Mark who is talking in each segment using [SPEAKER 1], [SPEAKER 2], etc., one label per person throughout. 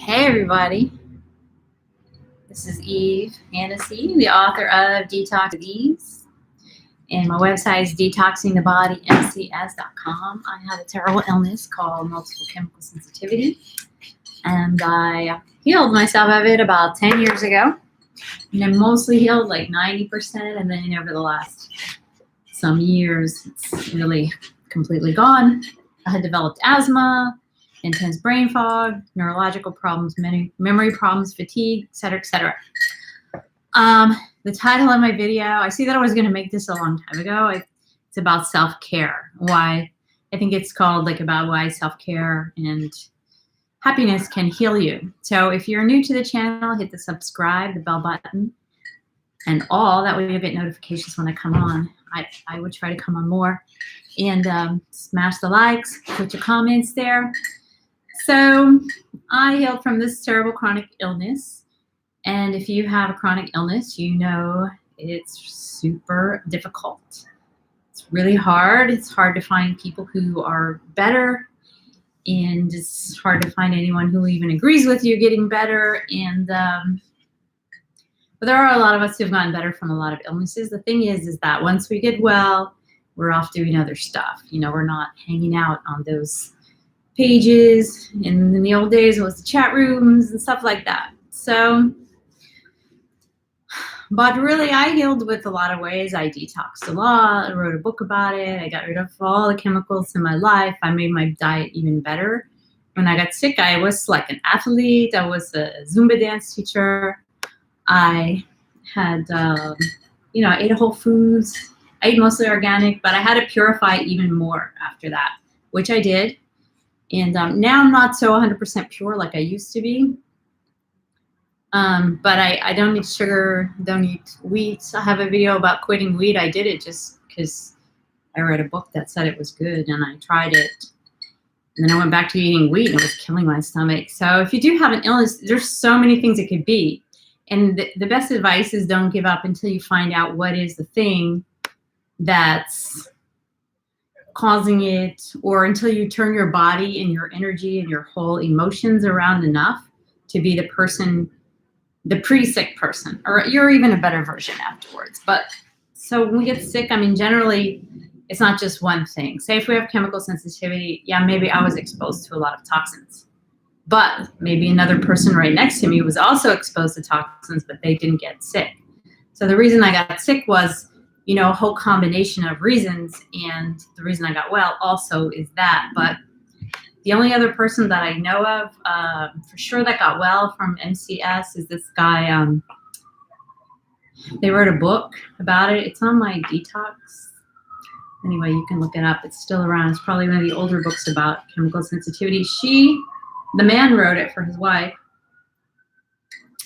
[SPEAKER 1] Hey everybody, this is Eve Hannessy, the author of Detox with Ease, and my website is detoxingthebodymcs.com. I had a terrible illness called multiple chemical sensitivity, and I healed myself of it about 10 years ago, and I'm mostly healed like 90%, and then over the last some years, it's really completely gone. I had developed asthma, intense brain fog, neurological problems, many memory problems, fatigue, etc., etc. The title of my video, I see that I was going to make this a long time ago. It's about self-care. Why I think it's called about why self-care and happiness can heal you. So if you're new to the channel, hit the subscribe, the bell button, and all. That way you'll get notifications when I come on. I would try to come on more. And smash the likes, put your comments there. So I healed from this terrible chronic illness. And if you have a chronic illness, you know it's super difficult. It's really hard. It's hard to find people who are better. And it's hard to find anyone who even agrees with you getting better. And but there are a lot of us who've gotten better from a lot of illnesses. The thing is that once we get well, we're off doing other stuff. You know, we're not hanging out on those pages. And in the old days, it was the chat rooms and stuff like that. So, but really, I healed with a lot of ways. I detoxed a lot. I wrote a book about it. I got rid of all the chemicals in my life. I made my diet even better. When I got sick, I was like an athlete. I was a Zumba dance teacher. I had, I ate whole foods. I ate mostly organic, but I had to purify even more after that, which I did. And now I'm not so 100% pure like I used to be. But I don't eat sugar, don't eat wheat. I have a video about quitting wheat. I did it just because I read a book that said it was good, and I tried it. And then I went back to eating wheat, and it was killing my stomach. So if you do have an illness, there's so many things it could be. And the best advice is don't give up until you find out what is the thing that's causing it, or until you turn your body and your energy and your whole emotions around enough to be the person, the pre-sick person, or you're even a better version afterwards. But so when we get sick, I mean, generally, it's not just one thing. Say if we have chemical sensitivity, yeah, maybe I was exposed to a lot of toxins. But maybe another person right next to me was also exposed to toxins, but they didn't get sick. So the reason I got sick was, a whole combination of reasons. And the reason I got well also is that. But the only other person that I know of for sure that got well from MCS is this guy. They wrote a book about it. It's on my Detox. Anyway, you can look it up. It's still around. It's probably one of the older books about chemical sensitivity. The man wrote it for his wife.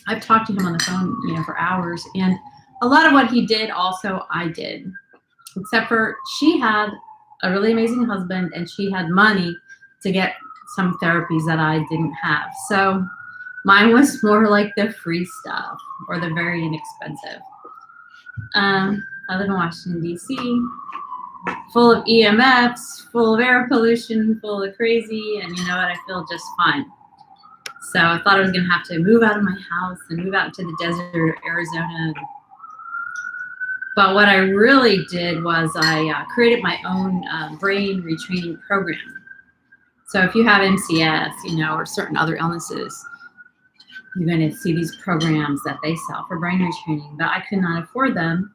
[SPEAKER 1] I've talked to him on the phone, for hours. And a lot of what he did also I did. Except for she had a really amazing husband, and she had money to get some therapies that I didn't have. So mine was more like the free stuff, or the very inexpensive. I live in Washington, D.C., full of EMFs, full of air pollution, full of crazy, and you know what, I feel just fine. So I thought I was gonna have to move out of my house and move out into the desert of Arizona. But what I really did was I created my own brain retraining program. So if you have MCS, or certain other illnesses, you're gonna see these programs that they sell for brain retraining, but I could not afford them.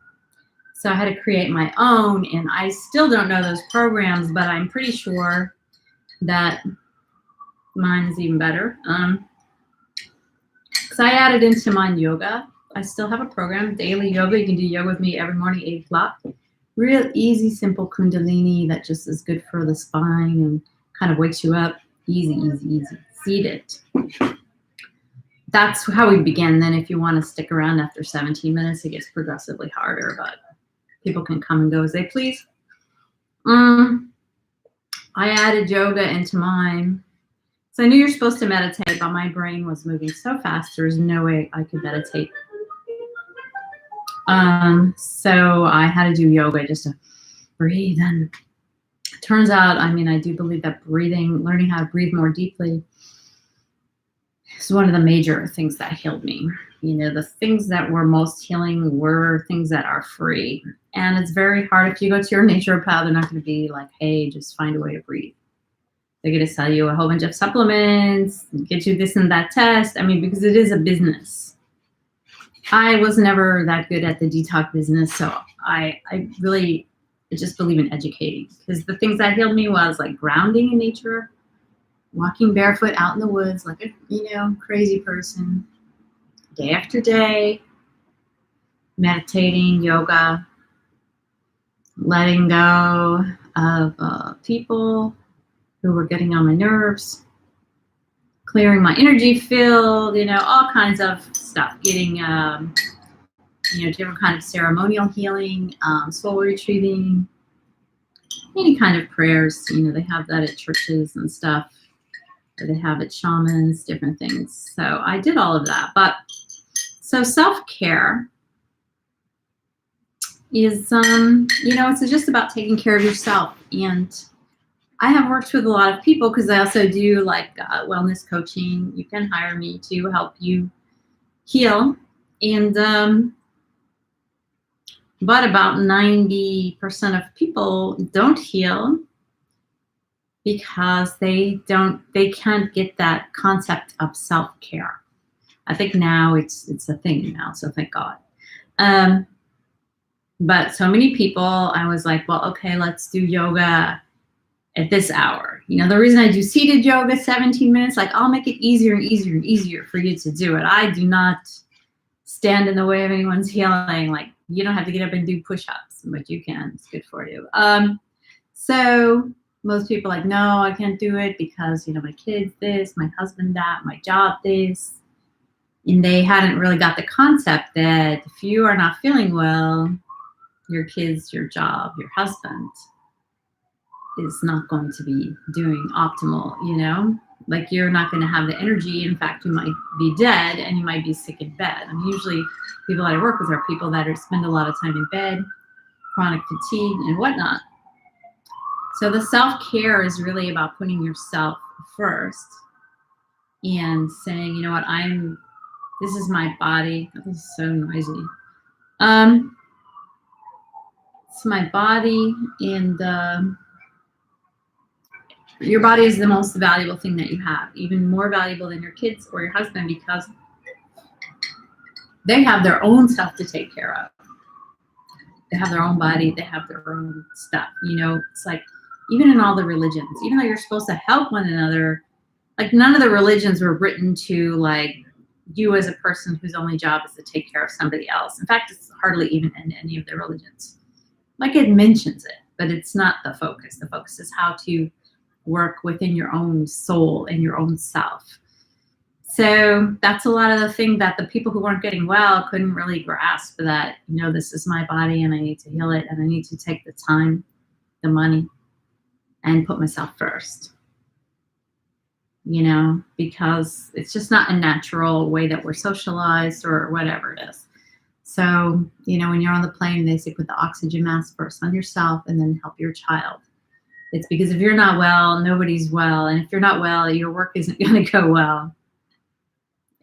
[SPEAKER 1] So I had to create my own, and I still don't know those programs, but I'm pretty sure that mine is even better. So I added into mine yoga. I still have a program, daily yoga. You can do yoga with me every morning, 8 o'clock. Real easy, simple kundalini that just is good for the spine and kind of wakes you up. Easy, easy, easy. Seed it. That's how we begin. Then if you want to stick around after 17 minutes, it gets progressively harder, but people can come and go as they please. I added yoga into mine. So I knew you're supposed to meditate, but my brain was moving so fast, there's no way I could meditate. So I had to do yoga just to breathe. And turns out, I do believe that learning how to breathe more deeply is one of the major things that healed me. You know, the things that were most healing were things that are free. And it's very hard if you go to your naturopath, they're not going to be like, hey, just find a way to breathe. They're going to sell you a whole bunch of supplements, get you this and that test. I mean, because it is a business. I was never that good at the detox business. So I really just believe in educating, because the things that healed me was like grounding in nature, walking barefoot out in the woods like a, crazy person, day after day, meditating, yoga, letting go of people who were getting on my nerves, clearing my energy field, all kinds of stuff, getting, different kind of ceremonial healing, soul retrieving, any kind of prayers, they have that at churches and stuff, or they have it shamans, different things. So I did all of that. But so self-care is, it's just about taking care of yourself. And I have worked with a lot of people because I also do like wellness coaching. You can hire me to help you heal. And, but about 90% of people don't heal because they can't get that concept of self-care. I think now it's a thing now, so thank God. But so many people, I was like, well, okay, let's do yoga at this hour. The reason I do seated yoga 17 minutes, like I'll make it easier and easier and easier for you to do it. I do not stand in the way of anyone's healing. Like you don't have to get up and do push-ups, but you can. It's good for you. So most people are like, no, I can't do it because, my kids this, my husband that, my job this. And they hadn't really got the concept that if you are not feeling well, your kids, your job, your husband is not going to be doing optimal, like you're not going to have the energy. In fact, you might be dead and you might be sick in bed. I mean, usually people that I work with are people that spend a lot of time in bed, chronic fatigue and whatnot. So the self-care is really about putting yourself first and saying, you know what, this is my body. Oh, this is so noisy. It's my body, and your body is the most valuable thing that you have, even more valuable than your kids or your husband, because they have their own stuff to take care of. They have their own body. They have their own stuff. It's like, even in all the religions, even though you're supposed to help one another, like none of the religions were written to like you as a person whose only job is to take care of somebody else. In fact, it's hardly even in any of the religions. Like it mentions it, but it's not the focus. The focus is how to work within your own soul and your own self. So that's a lot of the thing that the people who weren't getting well couldn't really grasp, that, this is my body and I need to heal it, and I need to take the time, the money, and put myself first, because it's just not a natural way that we're socialized or whatever it is. So, when you're on the plane, they say put the oxygen mask first on yourself and then help your child. It's because if you're not well, nobody's well. And if you're not well, your work isn't going to go well.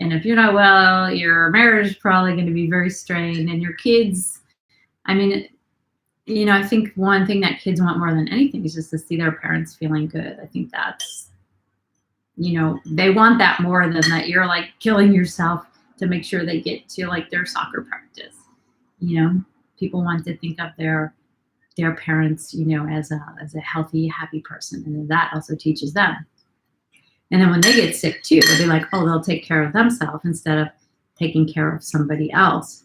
[SPEAKER 1] And if you're not well, your marriage is probably going to be very strained. And your kids, I mean, I think one thing that kids want more than anything is just to see their parents feeling good. I think that's, they want that more than that you're like killing yourself to make sure they get to like their soccer practice. People want to think of their parents, as a healthy, happy person. And then that also teaches them. And then when they get sick too, they'll be like, oh, they'll take care of themselves instead of taking care of somebody else.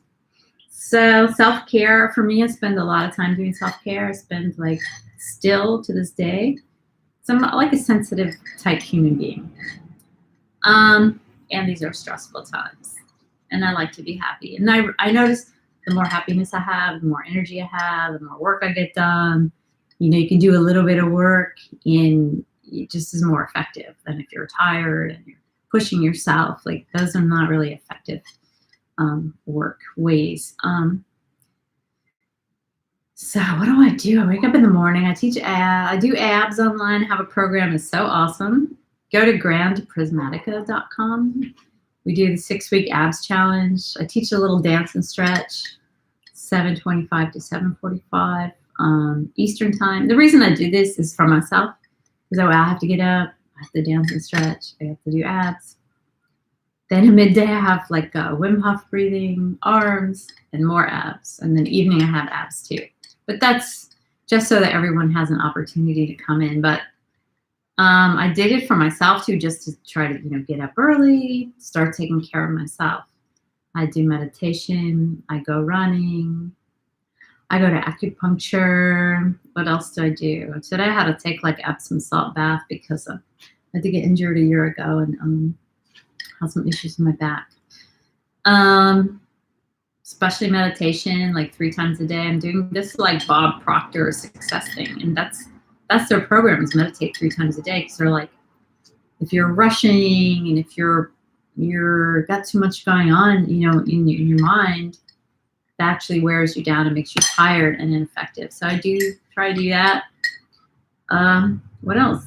[SPEAKER 1] So self-care for me, I spend a lot of time doing self-care. I spend like still to this day. So I'm like a sensitive type human being. And these are stressful times. And I like to be happy. And I notice the more happiness I have, the more energy I have, the more work I get done. You can do a little bit of work and it just is more effective than if you're tired and you're pushing yourself. Like those are not really effective work ways. So what do? I wake up in the morning. I teach I do abs online. I have a program. It's so awesome. go to grandprismatica.com. We do the 6-week abs challenge. I teach a little dance and stretch, 7:25 to 7:45 Eastern time. The reason I do this is for myself, because I have to get up, I have to dance and stretch, I have to do abs. Then at midday I have like Wim Hof breathing, arms, and more abs. And then evening I have abs too. But that's just so that everyone has an opportunity to come in. But I did it for myself too, just to try to, get up early, start taking care of myself. I do meditation, I go running, I go to acupuncture. What else do I do? Today I had to take like Epsom salt bath because I had to get injured a year ago and had some issues in my back. Especially meditation, like 3 times a day. I'm doing this like Bob Proctor success thing, and that's their program, is meditate 3 times a day, because they're like, if you're rushing and if you're got too much going on, in your mind, that actually wears you down and makes you tired and ineffective. So I do try to do that. What else?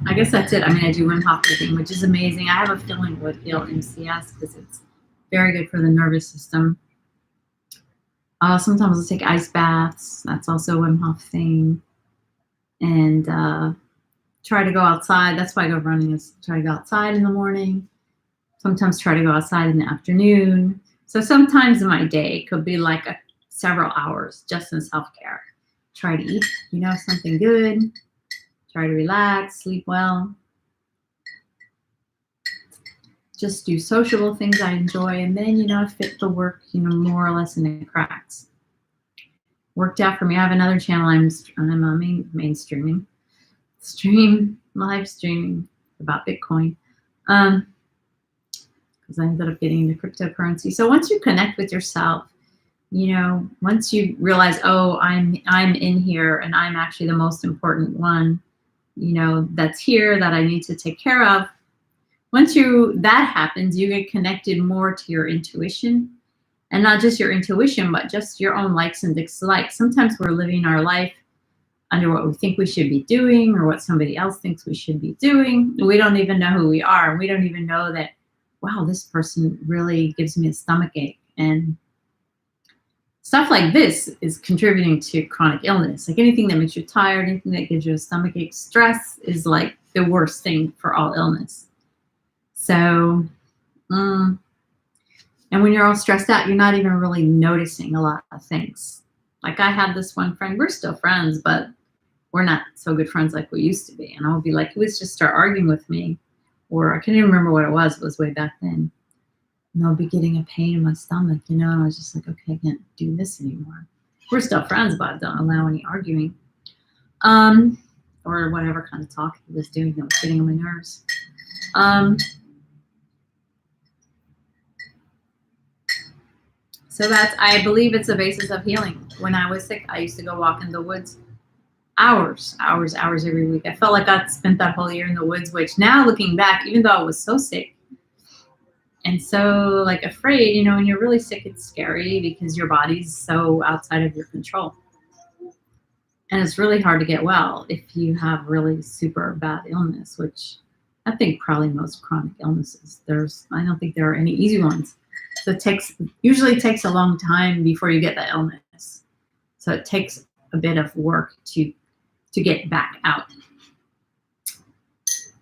[SPEAKER 1] I guess that's it. I mean, I do Wim Hof breathing, which is amazing. I have a feeling it would heal MCS because it's very good for the nervous system. Sometimes I'll take ice baths. That's also a Wim Hof thing. And try to go outside. That's why I go running, is try to go outside in the morning. Sometimes try to go outside in the afternoon. So sometimes in my day could be like several hours just in self-care. Try to eat, something good. Try to relax, sleep well. Just do sociable things I enjoy, and then, fit the work, more or less in the cracks. Worked out for me. I have another channel I'm mainstreaming. Live streaming about Bitcoin. Because I ended up getting into cryptocurrency. So once you connect with yourself, once you realize, oh, I'm in here and I'm actually the most important one, that's here that I need to take care of. Once that happens, you get connected more to your intuition, and not just your intuition, but just your own likes and dislikes. Sometimes we're living our life under what we think we should be doing or what somebody else thinks we should be doing. We don't even know who we are. And we don't even know that, wow, this person really gives me a stomachache. And stuff like this is contributing to chronic illness. Like anything that makes you tired, anything that gives you a stomachache, stress is like the worst thing for all illness. So, and when you're all stressed out, you're not even really noticing a lot of things. Like I had this one friend, we're still friends, but we're not so good friends like we used to be. And I'll be like, he would just start arguing with me, or I can't even remember what it was way back then. And I'll be getting a pain in my stomach, and I was just like, okay, I can't do this anymore. We're still friends, but I don't allow any arguing. Or whatever kind of talk he was doing that was getting on my nerves. So I believe it's a basis of healing. When I was sick, I used to go walk in the woods hours every week. I felt like I spent that whole year in the woods, which now looking back, even though I was so sick and so like afraid, when you're really sick, it's scary because your body's so outside of your control. And it's really hard to get well if you have really super bad illness, which I think probably most chronic illnesses, I don't think there are any easy ones. So it usually takes a long time before you get the illness. So it takes a bit of work to get back out.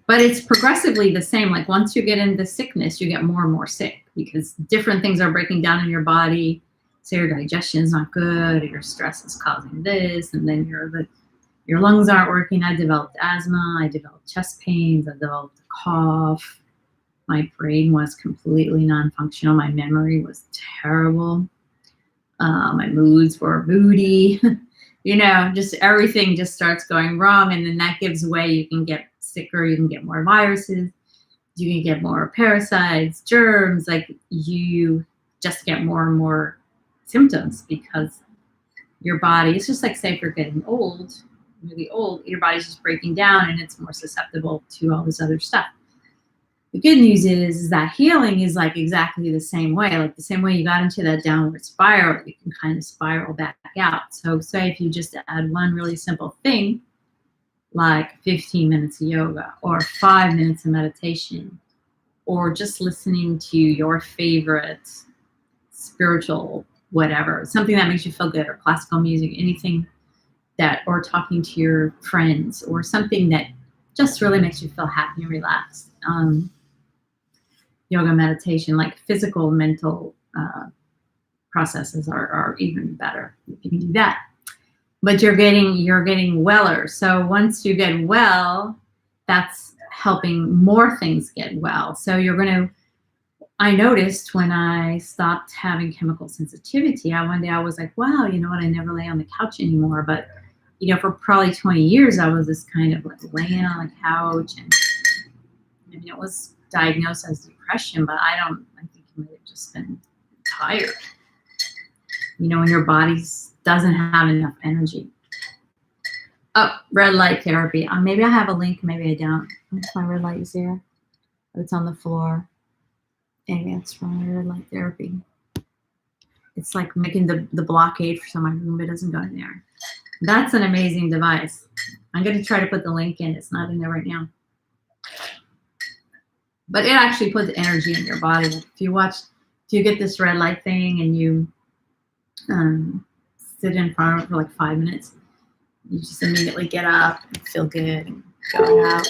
[SPEAKER 1] But it's progressively the same. Like once you get into sickness, you get more and more sick because different things are breaking down in your body. So your digestion is not good, or your stress is causing this, and then your lungs aren't working. I developed asthma, I developed chest pains, I developed a cough. My brain was completely non-functional. My memory was terrible. My moods were moody. Just everything just starts going wrong. And then that gives way. You can get sicker. You can get more viruses. You can get more parasites, germs. Like you just get more and more symptoms because your body, it's just like, say, if you're getting old, really old, your body's just breaking down and it's more susceptible to all this other stuff. The good news is that healing is like exactly the same way. Like the same way you got into that downward spiral, you can kind of spiral back out. So say if you just add one really simple thing, like 15 minutes of yoga or 5 minutes of meditation, or just listening to your favorite spiritual whatever, something that makes you feel good, or classical music, anything that, or talking to your friends, or something that just really makes you feel happy and relaxed. Yoga, meditation, like physical, mental processes are even better if you can do that. But you're getting weller. So once you get well, that's helping more things get well. So I noticed when I stopped having chemical sensitivity, one day I was like, wow, you know what? I never lay on the couch anymore. But, for probably 20 years, I was this kind of like laying on the couch, and it was diagnosed as depression, but I think it might have just been tired. When your body doesn't have enough energy. Oh, red light therapy. Maybe I have a link, maybe I don't. What's my red light is there? It's on the floor. Anyway, that's from my red light therapy. It's like making the blockade for so my room, it doesn't go in there. That's an amazing device. I'm going to try to put the link in. It's not in there right now. But it actually puts energy in your body. If you get this red light thing and you sit in front of it for like 5 minutes, you just immediately get up and feel good and go out.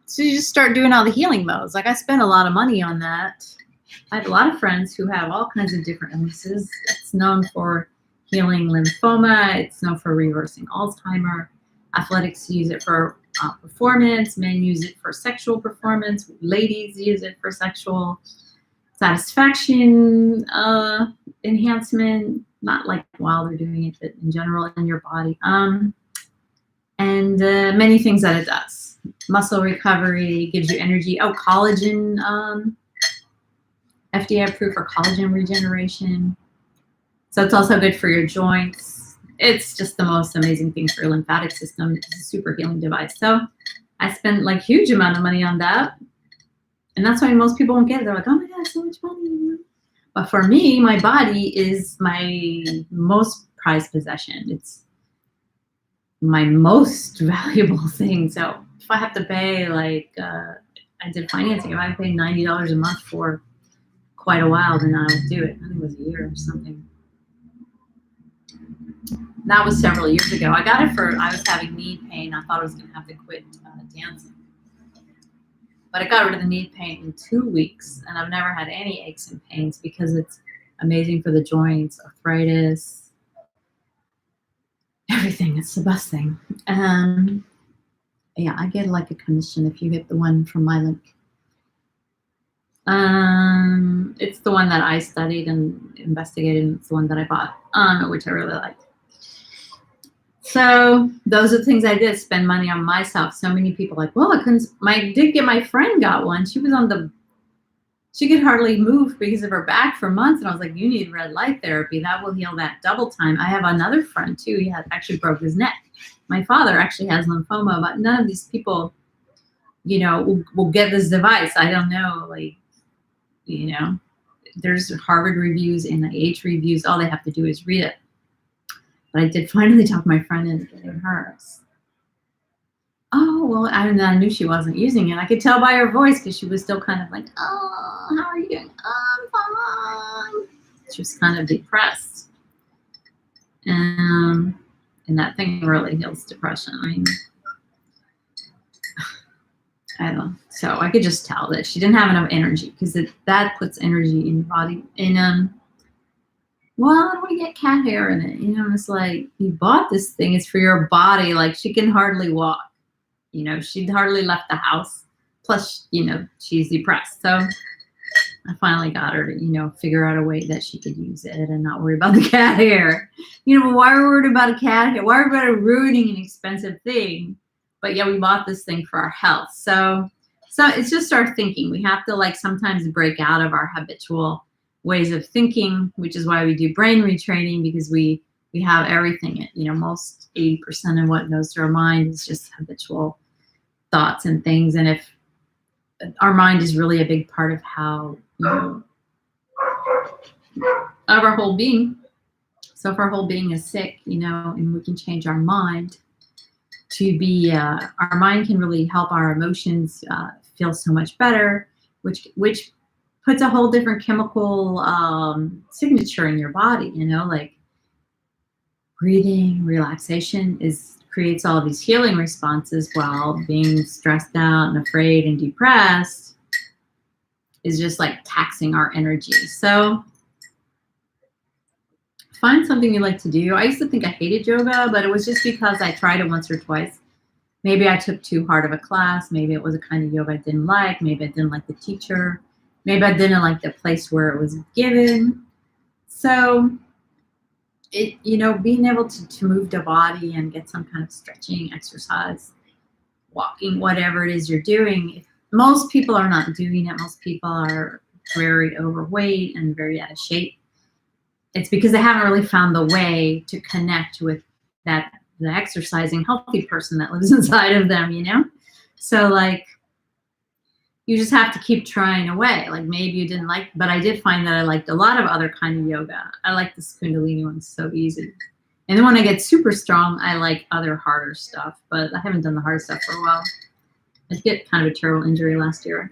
[SPEAKER 1] So you just start doing all the healing modes. Like I spent a lot of money on that. I have a lot of friends who have all kinds of different illnesses. It's known for healing lymphoma. It's known for reversing Alzheimer. Athletics use it for performance. Men use it for sexual performance. Ladies use it for sexual satisfaction enhancement. Not like while they're doing it, but in general in your body. And many things that it does. Muscle recovery, gives you energy. Oh, collagen. FDA-approved for collagen regeneration. So it's also good for your joints. It's just the most amazing thing for your lymphatic system. It's a super healing device. So I spent like huge amount of money on that. And that's why most people won't get it. They're like, oh my God, so much money. But for me, my body is my most prized possession. It's my most valuable thing. So if I have to pay, I did financing, if I pay $90 a month for quite a while, then I would do it. I think it was a year or something. That was several years ago. I got it I was having knee pain. I thought I was going to have to quit dancing. But I got rid of the knee pain in 2 weeks, and I've never had any aches and pains because it's amazing for the joints, arthritis, everything. It's the best thing. Yeah, I get like a commission if you get the one from my link. It's the one that I studied and investigated, and it's the one that I bought, which I really like. So those are the things I did, spend money on myself. So many people like, well, my friend got one. She could hardly move because of her back for months. And I was like, you need red light therapy. That will heal that double time. I have another friend too. He actually broke his neck. My father actually has lymphoma, but none of these people, will get this device. I don't know, there's Harvard reviews, NIH reviews. All they have to do is read it. But I did finally talk my friend into getting hers. Oh, well, I knew she wasn't using it. I could tell by her voice because she was still kind of like, oh, how are you doing? I'm fine. She was kind of depressed. And that thing really heals depression. I mean, I don't know. So I could just tell that she didn't have enough energy because that puts energy in your body. And well, I don't want to get cat hair in it. It's like, you bought this thing. It's for your body. Like, she can hardly walk. She'd hardly left the house. Plus, she's depressed. So I finally got her to, figure out a way that she could use it and not worry about the cat hair. But why are we worried about a cat hair? Why are we about ruining an expensive thing? But yeah, we bought this thing for our health. So it's just our thinking. We have to sometimes break out of our habitual ways of thinking, which is why we do brain retraining, because we have everything. Most 80% of what goes through our mind is just habitual thoughts and things. And if our mind is really a big part of how, of our whole being. So if our whole being is sick, and we can change our mind, to be, our mind can really help our emotions feel so much better, which puts a whole different chemical signature in your body, you know, like breathing, relaxation creates all these healing responses, while being stressed out and afraid and depressed is just like taxing our energy. So find something you like to do. I used to think I hated yoga, but it was just because I tried it once or twice. Maybe I took too hard of a class. Maybe it was a kind of yoga I didn't like. Maybe I didn't like the teacher. Maybe I didn't like the place where it was given. So being able to move the body and get some kind of stretching exercise, walking, whatever it is you're doing. Most people are not doing it. Most people are very overweight and very out of shape. It's because they haven't really found the way to connect with the exercising healthy person that lives inside of them, you know? So like, you just have to keep trying away. Like maybe you didn't like, but I did find that I liked a lot of other kind of yoga. I like the Kundalini one, so easy. And then when I get super strong, I like other harder stuff, but I haven't done the hard stuff for a while. I did get kind of a terrible injury last year.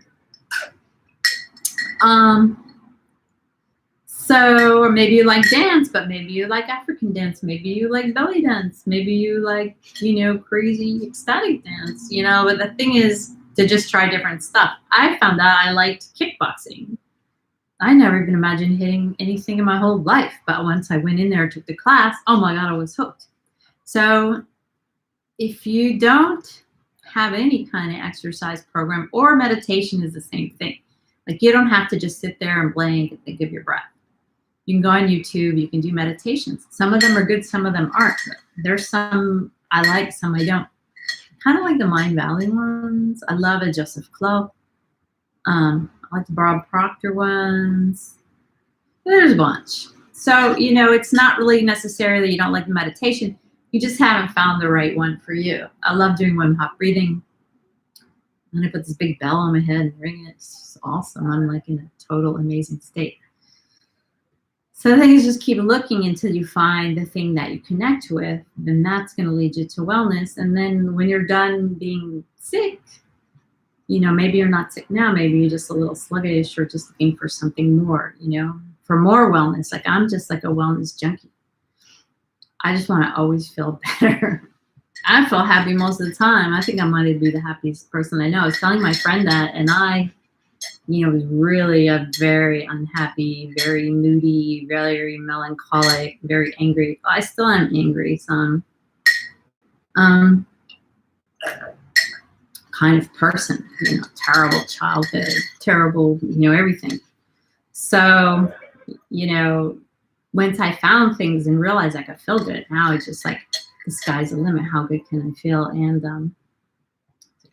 [SPEAKER 1] So, or maybe you like dance, but maybe you like African dance. Maybe you like belly dance. Maybe you like, crazy ecstatic dance, but the thing is to just try different stuff. I found out I liked kickboxing. I never even imagined hitting anything in my whole life. But once I went in there and took the class, oh my God, I was hooked. So if you don't have any kind of exercise program, or meditation is the same thing. Like you don't have to just sit there and blank and think of your breath. You can go on YouTube, you can do meditations. Some of them are good, some of them aren't. There's some I like, some I don't. Kind of like the Mind Valley ones. I love it, Joseph Clow. I like the Bob Proctor ones. There's a bunch. So, it's not really necessarily you don't like the meditation. You just haven't found the right one for you. I love doing Wim Hof breathing. And I put this big bell on my head and ring it. It's awesome. I'm like in a total amazing state. So the thing is, just keep looking until you find the thing that you connect with, and that's going to lead you to wellness. And then when you're done being sick, maybe you're not sick now, maybe you're just a little sluggish or just looking for something more, for more wellness. Like I'm just like a wellness junkie. I just want to always feel better. I feel happy most of the time. I think I might be the happiest person I know. I was telling my friend that, and I was really a very unhappy, very moody, very melancholic, very angry. I still am angry, some kind of person, terrible childhood, terrible, everything. So, once I found things and realized I could feel good, now it's just like the sky's the limit. How good can I feel? And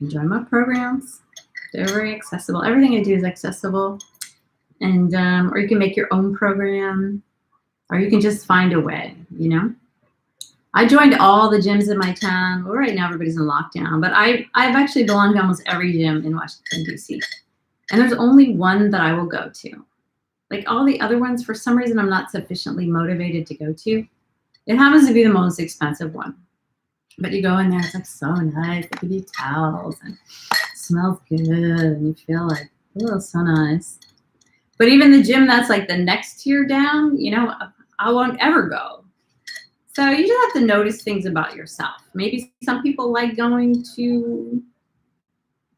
[SPEAKER 1] enjoy my programs. They're very accessible. Everything I do is accessible. And or you can make your own program, or you can just find a way, I joined all the gyms in my town. Well, right now everybody's in lockdown, but I've actually belonged to almost every gym in Washington, D.C. And there's only one that I will go to. Like all the other ones, for some reason, I'm not sufficiently motivated to go to. It happens to be the most expensive one. But you go in there, it's like so nice. They give you towels and it smells good, and you feel like, oh, so nice. But even the gym that's like the next tier down, I won't ever go. So you just have to notice things about yourself. Maybe some people like going to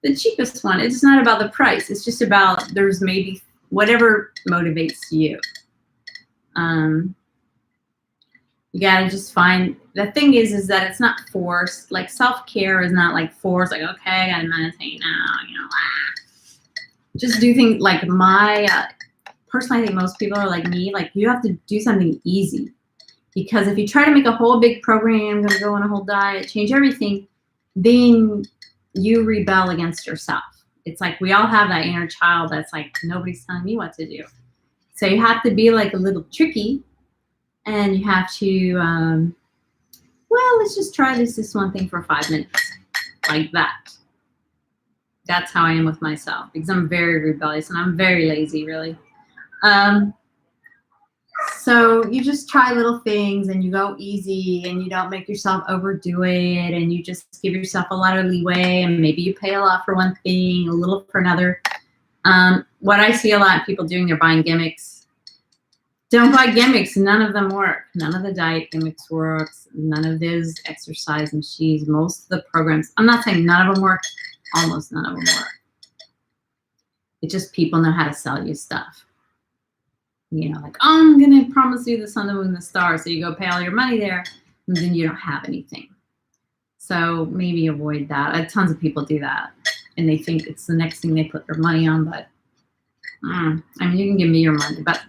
[SPEAKER 1] the cheapest one. It's not about the price. It's just about there's maybe whatever motivates you. You gotta just find, the thing is that it's not forced. Like self-care is not like forced, like, okay, I gotta meditate now, Just do things like personally, I think most people are like me, like you have to do something easy. Because if you try to make a whole big program, gonna go on a whole diet, change everything, then you rebel against yourself. It's like we all have that inner child that's like, nobody's telling me what to do. So you have to be like a little tricky, and you have to, well, let's just try this one thing for 5 minutes, like that. That's how I am with myself, because I'm very rebellious and I'm very lazy, really. So you just try little things and you go easy and you don't make yourself overdo it, and you just give yourself a lot of leeway, and maybe you pay a lot for one thing, a little for another. What I see a lot of people doing, they're buying gimmicks. Don't buy gimmicks. None of them work. None of the diet gimmicks works. None of those exercise machines. Most of the programs, I'm not saying none of them work. Almost none of them work. It's just people know how to sell you stuff. You know, like, oh, I'm going to promise you the sun, the moon, the stars. So you go pay all your money there, and then you don't have anything. So maybe avoid that. Tons of people do that, and they think it's the next thing they put their money on. But I mean, you can give me your money, but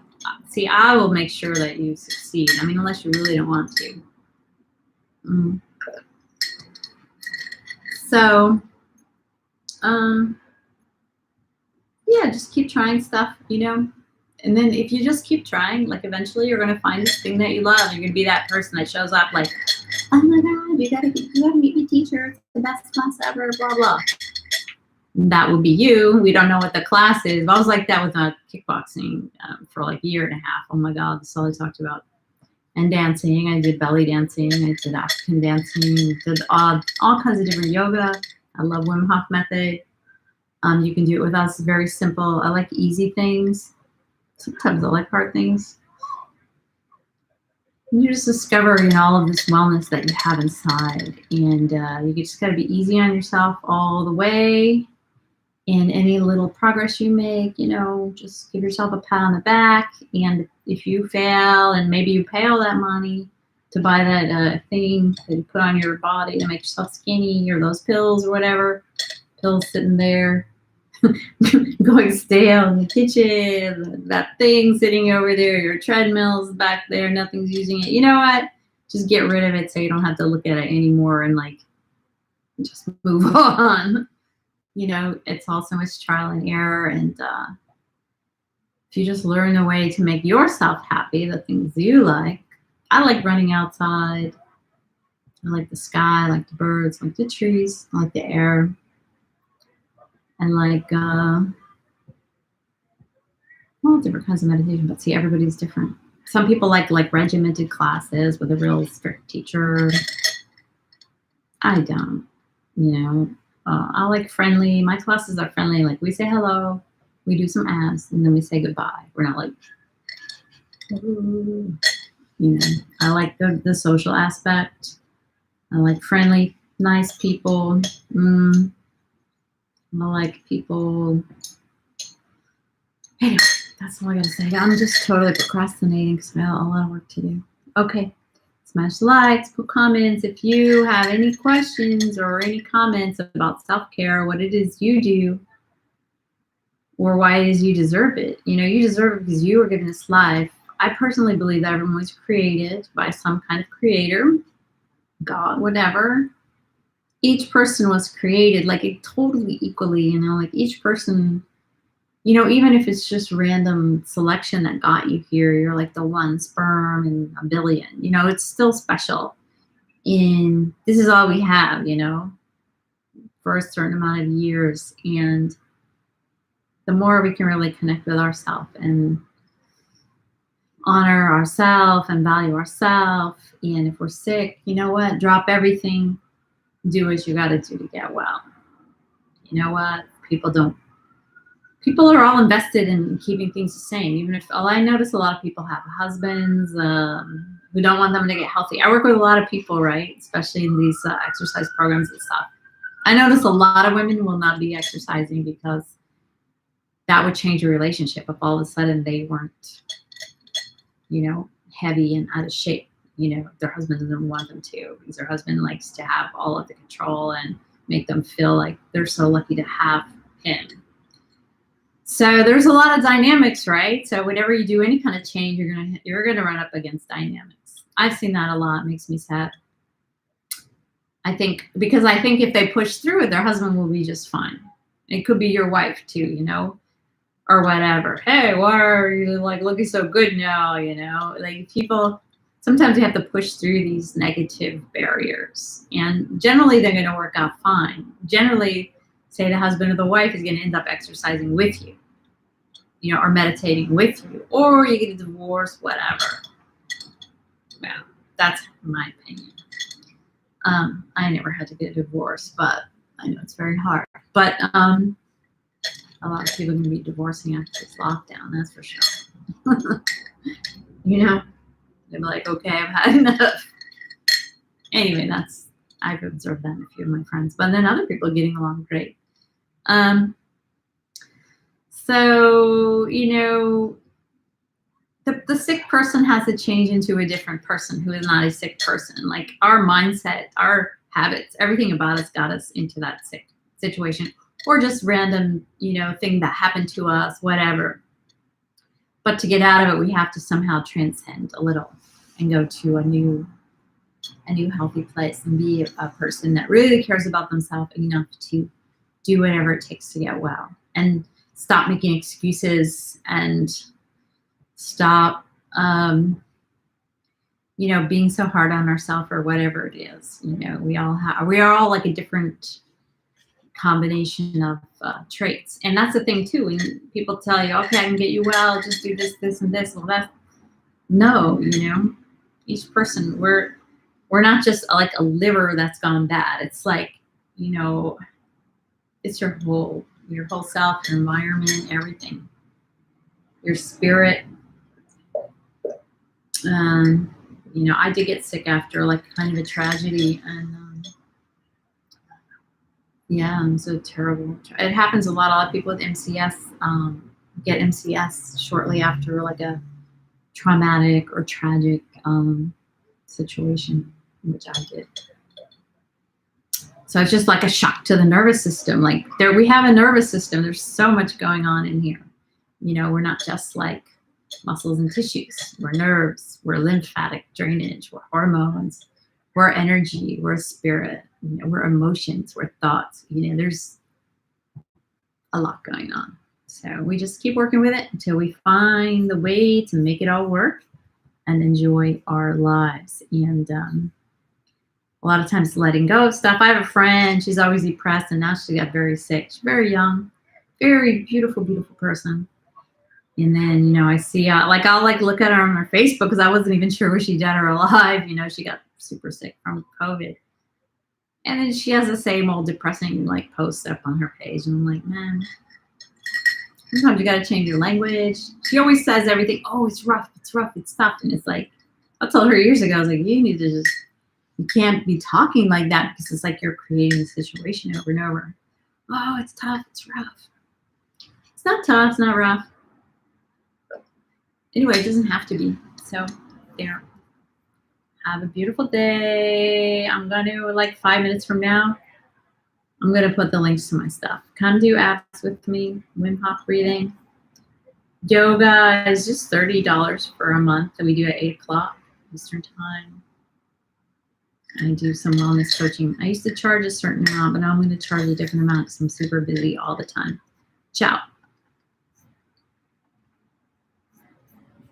[SPEAKER 1] see, I will make sure that you succeed. I mean, unless you really don't want to. So, yeah, just keep trying stuff, you know. And then if you just keep trying, like, eventually you're going to find this thing that you love. You're going to be that person that shows up like, oh my God, you gotta meet my teacher. It's the best class ever, blah, blah. That will be you. We don't know what the class is. I was like that with kickboxing for like a year and a half. Oh my God, that's all I talked about. And dancing. I did belly dancing. I did African dancing. Did all kinds of different yoga. I love Wim Hof method. You can do it with us. It's very simple. I like easy things. Sometimes I like hard things. And you just discover, you know, all of this wellness that you have inside. And you just got to be easy on yourself all the way. And any little progress you make, you know, just give yourself a pat on the back. And if you fail, and maybe you pay all that money to buy that thing that you put on your body to make yourself skinny, or those pills or whatever, pills sitting there going stale in the kitchen, that thing sitting over there, your treadmill's back there, nothing's using it. You know what? Just get rid of it so you don't have to look at it anymore, and like just move on. You know, it's all so much trial and error. And if you just learn a way to make yourself happy, the things you like. I like running outside. I like the sky, I like the birds, I like the trees, I like the air. And like, well, different kinds of meditation, but see, everybody's different. Some people like regimented classes with a real strict teacher. I don't, you know. I like friendly. My classes are friendly. Like, we say hello, we do some abs, and then we say goodbye. We're not like, ooh. You know. I like the social aspect. I like friendly, nice people. I like people. Anyway, that's all I gotta say. I'm just totally procrastinating because I got a lot of work to do. Okay. Smash the likes, put comments. If you have any questions or any comments about self-care, what it is you do, or why it is you deserve it. You know, you deserve it because you were given this life. I personally believe that everyone was created by some kind of creator, God, whatever. Each person was created like totally equally, you know, like each person, you know, even if it's just random selection that got you here, you're like the one sperm in a billion, you know, it's still special. And this is all we have, you know, for a certain amount of years. And the more we can really connect with ourselves and honor ourselves and value ourselves. And if we're sick, you know what, drop everything, do what you got to do to get well. You know what, people are all invested in keeping things the same. Even if, I notice a lot of people have husbands who don't want them to get healthy. I work with a lot of people, right? Especially in these exercise programs and stuff. I notice a lot of women will not be exercising because that would change your relationship if all of a sudden they weren't, you know, heavy and out of shape. You know, their husband doesn't want them to, because their husband likes to have all of the control and make them feel like they're so lucky to have him. So there's a lot of dynamics, right? So whenever you do any kind of change, you're gonna run up against dynamics. I've seen that a lot. It makes me sad. I think if they push through it, their husband will be just fine. It could be your wife too, you know, or whatever. Hey, why are you like looking so good now? You know, like people, sometimes you have to push through these negative barriers, and generally they're gonna work out fine. Generally, say the husband or the wife is gonna end up exercising with you. you know, are meditating with you, or you get a divorce, whatever. Well, that's my opinion. I never had to get a divorce, but I know it's very hard. But a lot of people are going to be divorcing after this lockdown, that's for sure. You know, they're like, okay, I've had enough. Anyway, I've observed that in a few of my friends, but then other people are getting along great. So, you know, the sick person has to change into a different person who is not a sick person. Like our mindset, our habits, everything about us got us into that sick situation, or just random, you know, thing that happened to us, whatever. But to get out of it, we have to somehow transcend a little and go to a new healthy place and be a person that really cares about themselves enough to do whatever it takes to get well, and stop making excuses, and stop, you know, being so hard on ourselves or whatever it is. You know, we are all like a different combination of traits. And that's the thing too, when people tell you, okay, I can get you well, just do this, this, and this. Well, that's, no, you know, each person, we're not just like a liver that's gone bad. It's like, you know, it's your whole self, your environment, everything, your spirit. You know, I did get sick after like kind of a tragedy, and yeah, it was so terrible. It happens a lot. A lot of people with MCS get MCS shortly after like a traumatic or tragic situation, which I did. So it's just like a shock to the nervous system. Like we have a nervous system. There's so much going on in here. You know, we're not just like muscles and tissues. We're nerves, we're lymphatic drainage, we're hormones, we're energy, we're spirit, you know, we're emotions, we're thoughts. You know, there's a lot going on. So we just keep working with it until we find the way to make it all work and enjoy our lives. And a lot of times letting go of stuff. I have a friend, she's always depressed, and now she got very sick. She's very young, very beautiful, beautiful person. And then, you know, I see, I'll look at her on her Facebook, because I wasn't even sure was she dead or alive. You know, she got super sick from COVID. And then she has the same old depressing like posts up on her page. And I'm like, man, sometimes you got to change your language. She always says everything, oh, it's rough, it's tough. And it's like, I told her years ago, I was like, you can't be talking like that, because it's like you're creating a situation over and over. Oh, it's tough, it's rough. It's not tough, it's not rough. Anyway, it doesn't have to be. So there. Have a beautiful day. I'm going to, like 5 minutes from now, I'm going to put the links to my stuff. Come do apps with me, Wim Hof breathing. Yoga is just $30 for a month that we do at 8 o'clock Eastern time. I do some wellness coaching. I used to charge a certain amount, but now I'm going to charge a different amount because I'm super busy all the time. Ciao.